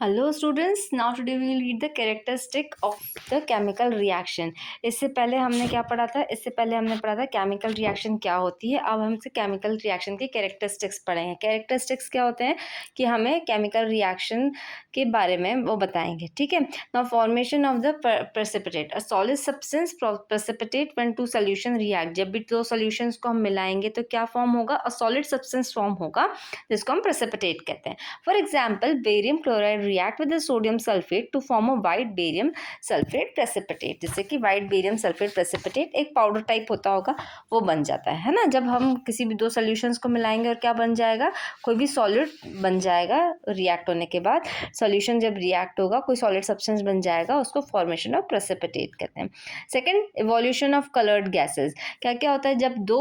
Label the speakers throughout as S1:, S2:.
S1: Hello students, now today we will read the characteristic of the chemical reaction. इससे पहले हमने क्या पढ़ा था? इससे पहले हमने पढ़ा था केमिकल रिएक्शन क्या होती है। अब हमसे केमिकल रिएक्शन के कैरेक्टरिस्टिक्स पढ़ेंगे। कैरेक्टरिस्टिक्स क्या होते हैं कि हमें केमिकल रिएक्शन के बारे में वो बताएंगे, ठीक है। Now formation of the precipitate, a solid substance precipitate when two solution react. जब भी दो सॉल्यूशंस को हम मिलाएंगे तो क्या फॉर्म होगा? अ सॉलिड सब्सटेंस फॉर्म होगा, जिसको हम प्रेसिपिटेट कहते हैं। For example, barium chloride react with the sodium sulfate to form a white barium sulfate precipitate। जैसे कि white barium sulfate precipitate एक पाउडर टाइप होता होगा, वो बन जाता है ना। जब हम किसी भी दो सॉल्यूशंस को मिलाएंगे और क्या बन जाएगा? कोई भी सॉलिड बन जाएगा रिएक्ट होने के बाद। सॉल्यूशन जब रिएक्ट होगा, कोई सॉलिड सब्सटेंस बन जाएगा, उसको फॉर्मेशन ऑफ प्रेसिपिटेट कहते हैं। Second, evolution of coloured gases. क्या क्या होता है जब दो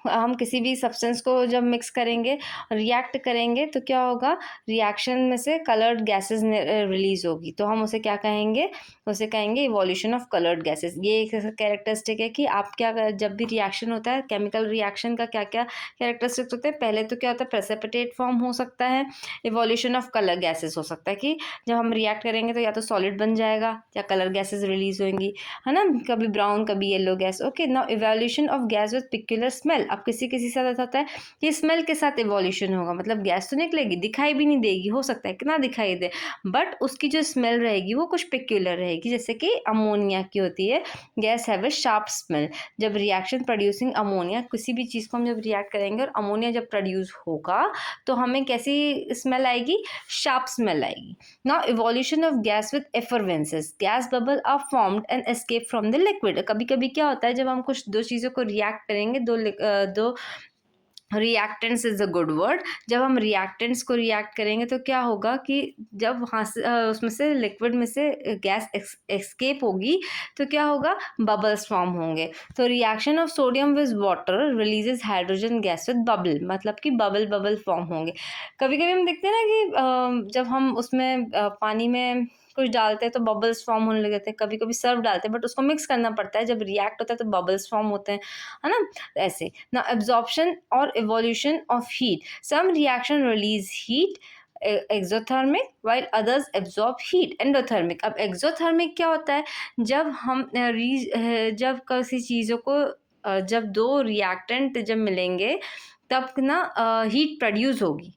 S1: हम किसी भी सब्सटेंस को जब मिक्स करेंगे, रिएक्ट करेंगे, तो क्या होगा? रिएक्शन में से कलर्ड गैसेस रिलीज होगी, तो हम उसे क्या कहेंगे? उसे कहेंगे इवोल्यूशन ऑफ कलर्ड गैसेस। ये एक कैरेक्टरिस्टिक है कि आप क्या, जब भी रिएक्शन होता है, केमिकल रिएक्शन का क्या क्या कैरेक्टरिस्टिक्स होते हैं। पहले तो क्या होता है? प्रेसिपिटेट फॉर्म हो सकता है, इवोल्यूशन ऑफ कलर गैसेस हो सकता है कि जब हम रिएक्ट करेंगे तो या तो सॉलिड बन जाएगा या कलर गैसेस रिलीज होंगी, है ना। कभी ब्राउन कभी yellow gas. Okay, now evolution of gas with peculiar smell. अब किसी किसी साथ ऐसा होता है कि स्मेल के साथ इवोल्यूशन होगा, मतलब गैस तो निकलेगी, दिखाई भी नहीं देगी, हो सकता है कितना दिखाई दे, बट उसकी जो स्मेल रहेगी वो कुछ पिक्यूलर रहेगी। जैसे कि अमोनिया की होती है, guys have a sharp smell. जब रिएक्शन प्रोड्यूसिंग अमोनिया, किसी भी चीज़ को हम जब रिएक्ट करेंगे और अमोनिया जब प्रोड्यूस होगा तो हमें कैसी स्मेल आएगी? शार्प स्मेल आएगी। Now evolution of gas with effervescence. Gas bubble are formed and escape from the liquid. कभी कभी क्या होता है, जब हम कुछ दो चीज़ों को रिएक्ट करेंगे, दो reactants is a good word. जब हम रिएक्टेंट्स को रिएक्ट करेंगे तो क्या होगा कि जब वहाँ से उसमें से लिक्विड में से गैस एस्केप होगी तो क्या होगा? बबल्स फॉर्म होंगे। तो reaction of sodium with water releases hydrogen gas with bubble, मतलब कि बबल बबल फॉर्म होंगे। कभी कभी हम देखते हैं ना कि जब हम उसमें पानी में कुछ डालते हैं तो बबल्स फॉर्म होने लग जाते हैं। कभी कभी सर्फ डालते हैं, बट उसको मिक्स करना पड़ता है, जब रिएक्ट होता है तो बबल्स फॉर्म होते हैं, है ना। ऐसे ना एब्जॉर्प्शन और evolution of heat. Some reaction release heat exothermic while others absorb heat endothermic. अब एक्सोथर्मिक क्या होता है? जब हम जब किसी चीज़ों को जब दो रिएक्टेंट जब मिलेंगे तब ना हीट प्रोड्यूस होगी,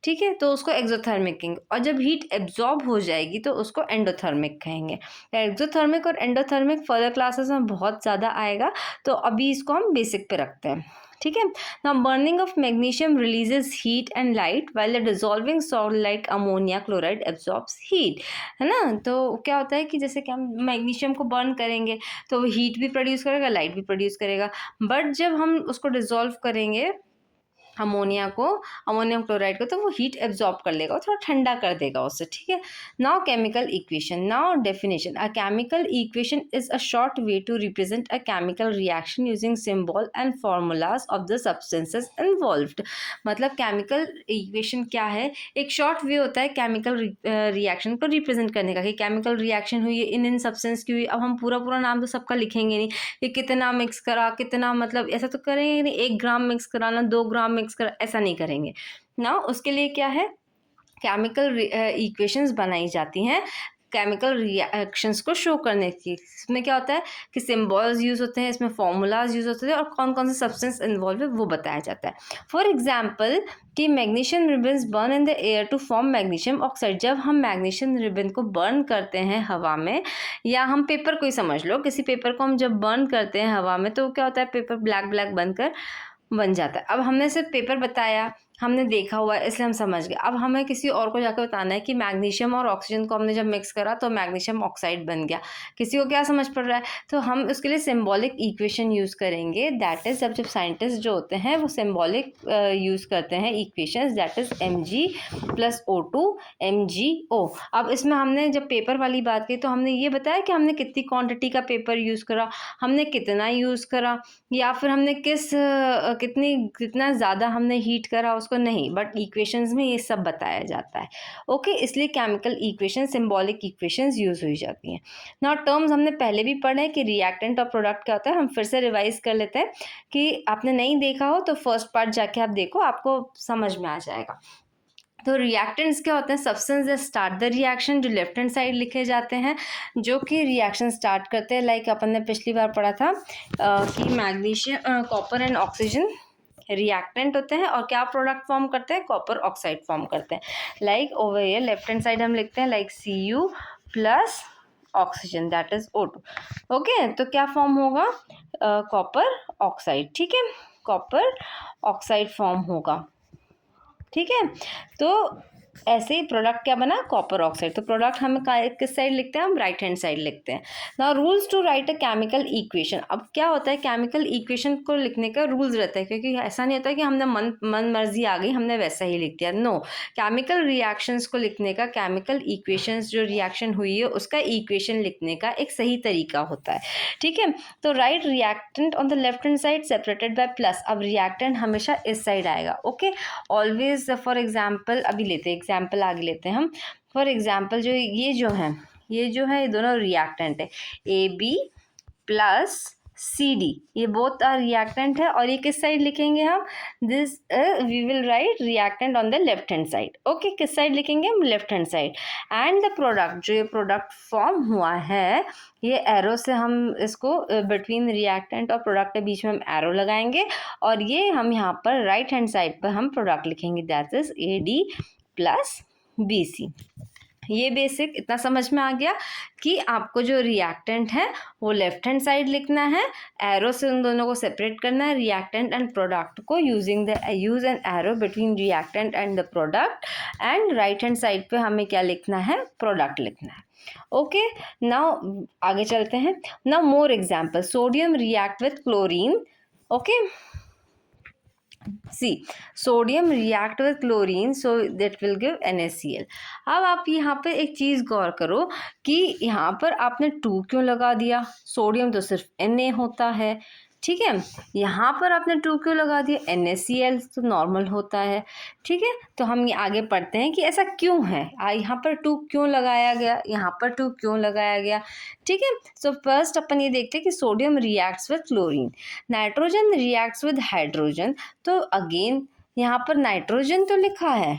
S1: ठीक है, तो उसको एक्सोथर्मिक कहेंगे। और जब हीट एब्जॉर्ब हो जाएगी तो उसको एंडोथर्मिक कहेंगे। एक्सोथर्मिक और एंडोथर्मिक फर्दर क्लासेस में बहुत ज़्यादा आएगा, तो अभी इसको हम बेसिक पे रखते हैं, ठीक है। Now burning of magnesium releases heat and light while the dissolving salt like ammonia chloride absorbs heat, है ना। तो क्या होता है कि जैसे कि हम मैग्नीशियम को बर्न करेंगे तो वो हीट भी प्रोड्यूस करेगा, लाइट भी प्रोड्यूस करेगा, बट जब हम उसको डिसॉल्व करेंगे अमोनिया को, अमोनियम क्लोराइड को, तो वो हीट एब्जॉर्ब कर लेगा और थोड़ा ठंडा कर देगा उससे, ठीक है। Now chemical equation, now definition. A chemical equation is a short way to represent a chemical reaction using symbol and formulas of the substances involved. मतलब केमिकल इक्वेशन क्या है? एक शॉर्ट वे होता है केमिकल रिएक्शन को represent करने का, कि केमिकल रिएक्शन हुई है इन सब्सटेंस की हुई। अब हम पूरा पूरा नाम तो सबका लिखेंगे नहीं कि कितना मिक्स करा, कितना, मतलब ऐसा तो करेंगे नहीं, 1 ग्राम मिक्स कराना, 2 ग्राम मिक्स करा, ऐसा नहीं करेंगे ना। उसके लिए क्या है? केमिकल इक्वेशंस बनाई जाती हैं केमिकल रिएक्शंस को शो करने की। इसमें क्या होता है कि सिम्बॉल्स यूज होते हैं, इसमें फॉर्मूलाज यूज होते हैं, और कौन कौन से सब्सटेंस इन्वॉल्व है वो बताया जाता है। फॉर एग्जाम्पल कि magnesium ribbons burn in the air to form magnesium oxide. जब हम मैग्नीशियम रिबन को बर्न करते हैं हवा में, या हम पेपर को ही समझ लो, किसी पेपर को हम जब बर्न करते हैं हवा में तो क्या होता है? पेपर ब्लैक ब्लैक बनकर बन जाता है। अब हमने सिर्फ पेपर बताया, हमने देखा हुआ है, इसलिए हम समझ गए। अब हमें किसी और को जाकर बताना है कि मैग्नीशियम और ऑक्सीजन को हमने जब मिक्स करा तो मैग्नीशियम ऑक्साइड बन गया। किसी को क्या समझ पड़ रहा है? तो हम उसके लिए सिंबॉलिक इक्वेशन यूज़ करेंगे। दैट इज़ जब साइंटिस्ट जो होते हैं वो सिंबॉलिक यूज़ करते हैं equations, that is Mg+O2 MgO। अब इसमें हमने जब पेपर वाली बात की तो हमने ये बताया कि हमने कितनी क्वांटिटी का पेपर यूज़ करा, हमने कितना यूज़ करा, या फिर हमने कितना ज़्यादा हमने हीट करा उसको नहीं, बट इक्वेशंस में ये सब बताया जाता है। ओके, इसलिए chemical equation, symbolic equations use हुई जाती हैं। नाउ टर्म्स हमने पहले भी पढ़े हैं कि रिएक्टेंट और प्रोडक्ट क्या होता है। हम फिर से रिवाइज कर लेते हैं, कि आपने नहीं देखा हो तो फर्स्ट पार्ट जाके आप देखो, आपको समझ में आ जाएगा। तो रिएक्टेंट्स क्या होते हैं, substance that start the reaction, जो लेफ्ट हैंड साइड लिखे जाते हैं, जो कि रिएक्शन स्टार्ट करते हैं। लाइक अपन ने पिछली बार पढ़ा था कि magnesium, copper and oxygen reactant होते हैं और क्या प्रोडक्ट फॉर्म करते हैं, कॉपर ऑक्साइड फॉर्म करते हैं। Like over here left hand side हम लिखते हैं like Cu plus oxygen that is O2। Okay, तो क्या फॉर्म होगा, कॉपर ऑक्साइड। ठीक है, कॉपर ऑक्साइड फॉर्म होगा। ठीक है, तो ऐसे ही प्रोडक्ट क्या बना, कॉपर ऑक्साइड। तो प्रोडक्ट हम किस साइड लिखते हैं, हम राइट हैंड साइड लिखते हैं। Now rules to write a chemical equation. अब क्या होता है, केमिकल इक्वेशन को लिखने का रूल्स रहता है, क्योंकि ऐसा नहीं होता कि हमने मन मर्जी आ गई हमने वैसा ही लिख दिया। नो, केमिकल रिएक्शंस को लिखने का, केमिकल इक्वेशंस जो रिएक्शन हुई है उसका इक्वेशन लिखने का एक सही तरीका होता है। ठीक है, तो right reactant on the left hand side separated by plus. अब रिएक्टेंट हमेशा इस साइड आएगा। ओके, ऑलवेज फॉर एग्जाम्पल अभी लेते हैं, एग्जाम्पल आगे लेते हैं हम। फॉर एग्जाम्पल जो ये दोनों रिएक्टेंट है, AB प्लस CD, ये बोथ आर रिएक्टेंट है। और ये किस साइड लिखेंगे हम, this we will write reactant on the left hand side. Okay, किस साइड लिखेंगे हम, left hand side. And the product, जो ये प्रोडक्ट फॉर्म हुआ है, ये एरो से हम इसको बिटवीन रिएक्टेंट और प्रोडक्ट के बीच में हम एरो लगाएंगे और ये हम यहाँ पर राइट हैंड साइड पर हम प्रोडक्ट लिखेंगे, that is AD plus BC। ये बेसिक इतना समझ में आ गया कि आपको जो रिएक्टेंट है वो लेफ्ट हैंड साइड लिखना है, एरो से उन दोनों को सेपरेट करना है, रिएक्टेंट एंड प्रोडक्ट को use an arrow between reactant and the product. And right hand side पे हमें क्या लिखना है, प्रोडक्ट लिखना है। ओके, नाउ आगे चलते हैं। Now more example, sodium react with chlorine. Okay, see sodium react with chlorine so that will give NaCl। अब आप यहाँ पे एक चीज़ गौर करो कि यहाँ पर आपने 2 क्यों लगा दिया, सोडियम तो सिर्फ Na होता है। ठीक है, यहाँ पर आपने 2 क्यों लगा दिया, NaCl तो नॉर्मल होता है। ठीक है, तो हम ये आगे पढ़ते हैं कि ऐसा क्यों है, यहाँ पर 2 क्यों लगाया गया, यहाँ पर 2 क्यों लगाया गया। ठीक है, सो फर्स्ट अपन ये देखते हैं कि sodium reacts with chlorine, nitrogen reacts with hydrogen. तो अगेन यहाँ पर नाइट्रोजन तो लिखा है,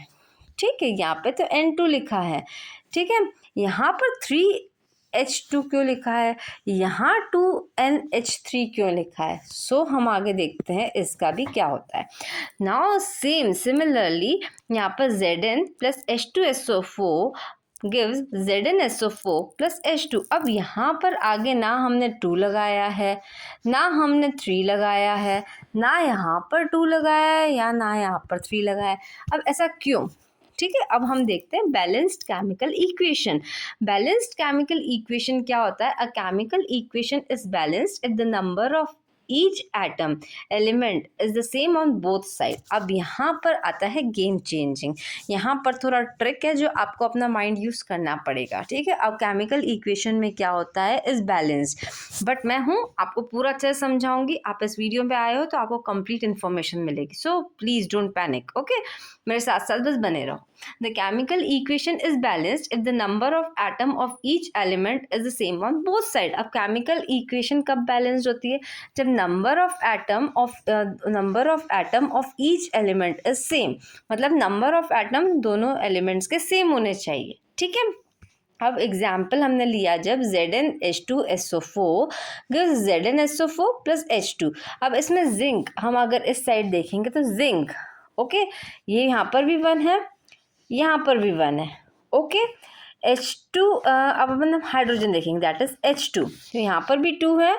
S1: ठीक है, यहाँ पे तो N2 लिखा है। ठीक है, यहाँ पर 3H2 क्यों लिखा है, यहाँ 2NH3 क्यों लिखा है। सो हम आगे देखते हैं इसका भी क्या होता है। नाउ सिमिलरली यहाँ पर Zn plus H2SO4 gives ZnSO4 plus H2। अब यहाँ पर आगे ना हमने 2 लगाया है, ना हमने 3 लगाया है, ना यहाँ पर 2 लगाया है या ना यहाँ पर 3 लगाया है। अब ऐसा क्यों। ठीक है, अब हम देखते हैं balanced chemical equation. Balanced chemical equation क्या होता है, अ chemical equation is balanced if the number of each atom element is the same on both side. अब यहाँ पर आता है गेम चेंजिंग, यहाँ पर थोड़ा ट्रिक है जो आपको अपना माइंड यूज करना पड़ेगा। ठीक है, अब केमिकल इक्वेशन में क्या होता है, इज बैलेंस्ड, बट मैं हूँ आपको पूरा अच्छे से समझाऊंगी। आप इस वीडियो पे आए हो तो आपको कंप्लीट इन्फॉर्मेशन मिलेगी, so please don't panic. Okay, मेरे साथ साथ बस बने रहो। The chemical equation is balanced if the number of atom of each element is the same on both sides। अब chemical equation कब balanced होती है, जब number of atom of each element is same, मतलब number of atom दोनों elements के same होने चाहिए। ठीक है, अब एग्जाम्पल हमने लिया जब ZnH2SO4 gives ZnSO4 plus H2। अब इसमें जिंक, हम अगर इस साइड देखेंगे तो जिंक, ओके, ये यहाँ पर भी 1 है, यहाँ पर भी 1 है। ओके, H2, अब अपन हाइड्रोजन देखेंगे दैट इज H2, तो यहाँ पर भी 2 है,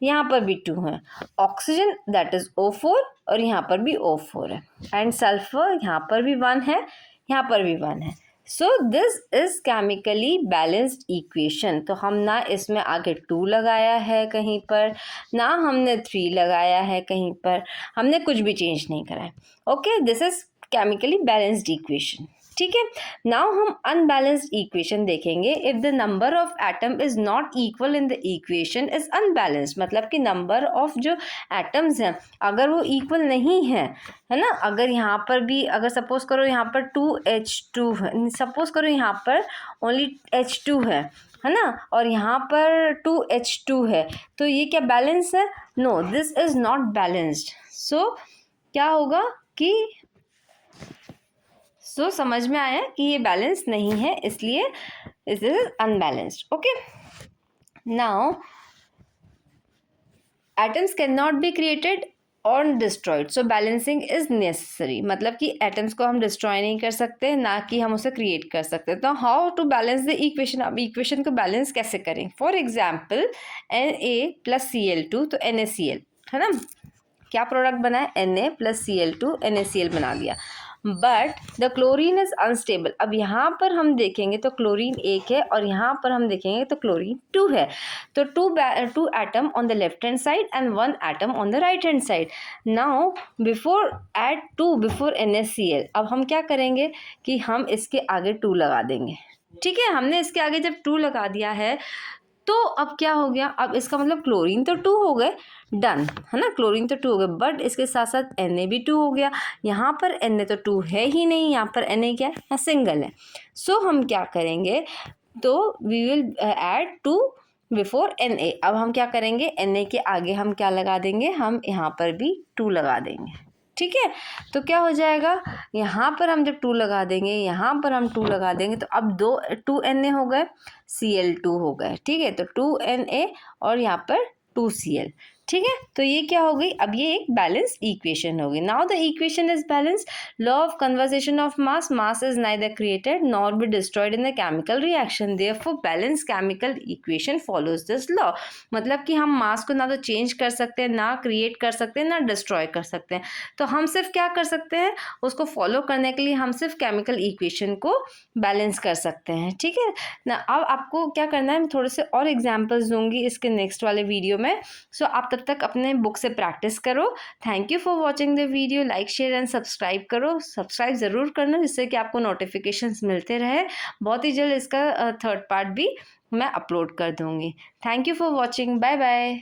S1: यहाँ पर भी 2 है। ऑक्सीजन दैट इज O4 और यहाँ पर भी O4 है। एंड सल्फर यहाँ पर भी 1 है, यहाँ पर भी 1 है। So this is chemically balanced equation. तो हम ना इसमें आगे 2 लगाया है कहीं पर, ना हमने 3 लगाया है कहीं पर, हमने कुछ भी चेंज नहीं करा है। Okay, this is chemically balanced equation. ठीक है, नाउ हम अनबैलेंस्ड इक्वेशन देखेंगे। If the number of atom is not equal in the equation is unbalanced, मतलब कि नंबर ऑफ जो एटम्स हैं अगर वो इक्वल नहीं है, है ना, अगर यहाँ पर भी अगर सपोज करो यहाँ पर 2H2 है, सपोज करो यहाँ पर ओनली H2 है ना, और यहाँ पर 2H2 है, तो ये क्या बैलेंस है, no, this is not balanced. So क्या होगा कि सो समझ में आया कि ये बैलेंस नहीं है, इसलिए this is unbalanced. Okay, now atoms can not be created और destroyed, so balancing is necessary. मतलब कि एटम्स को हम डिस्ट्रॉय नहीं कर सकते, ना कि हम उसे क्रिएट कर सकते. तो how to balance the equation, अब इक्वेशन को बैलेंस कैसे करें. फॉर एग्जाम्पल Na+Cl2, तो NaCl है ना, क्या प्रोडक्ट बना है, Na+Cl2 NaCl बना दिया. But the chlorine is unstable. अब यहाँ पर हम देखेंगे तो क्लोरीन एक है और यहाँ पर हम देखेंगे तो क्लोरीन 2 है. तो two atom on the left hand side and 1 atom on the right hand side. Now before add 2 before NaCl, अब हम क्या करेंगे कि हम इसके आगे 2 लगा देंगे. ठीक है, हमने इसके आगे जब 2 लगा दिया है तो अब क्या हो गया, अब इसका मतलब क्लोरीन तो 2 हो गए, डन है ना, क्लोरीन तो 2 हो गए, बट इसके साथ साथ Na भी 2 हो गया. यहाँ पर Na तो 2 है ही नहीं, यहाँ पर Na क्या है, सिंगल है. सो हम क्या करेंगे, तो we will add 2 before Na. अब हम क्या करेंगे, Na के आगे हम क्या लगा देंगे, हम यहाँ पर भी 2 लगा देंगे. ठीक है, तो क्या हो जाएगा, यहाँ पर हम जब 2 लगा देंगे, यहाँ पर हम 2 लगा देंगे, तो अब 2 Na हो गए, Cl2 हो गए. ठीक है, तो 2 Na और यहाँ पर 2 Cl. ठीक है, तो ये क्या हो गई, अब ये एक बैलेंस इक्वेशन हो गई. Now the equation is balance. Law of conservation of mass, mass is neither created nor be destroyed in the chemical reaction, therefore balance chemical equation follows this law. मतलब कि हम मास को ना तो चेंज कर सकते हैं, ना क्रिएट कर सकते हैं, ना डिस्ट्रॉय कर सकते हैं. तो हम सिर्फ क्या कर सकते हैं, उसको फॉलो करने के लिए हम सिर्फ केमिकल इक्वेशन को बैलेंस कर सकते हैं. ठीक है ना, अब आपको क्या करना है, मैं थोड़े से और एग्जाम्पल्स दूंगी इसके नेक्स्ट वाले वीडियो में. सो आप तब तक अपने बुक से प्रैक्टिस करो. Thank you for watching the video. Like share and subscribe करो, सब्सक्राइब ज़रूर करना जिससे कि आपको नोटिफिकेशंस मिलते रहे. बहुत ही जल्द इसका थर्ड पार्ट भी मैं अपलोड कर दूँगी. Thank you for watching. Bye bye.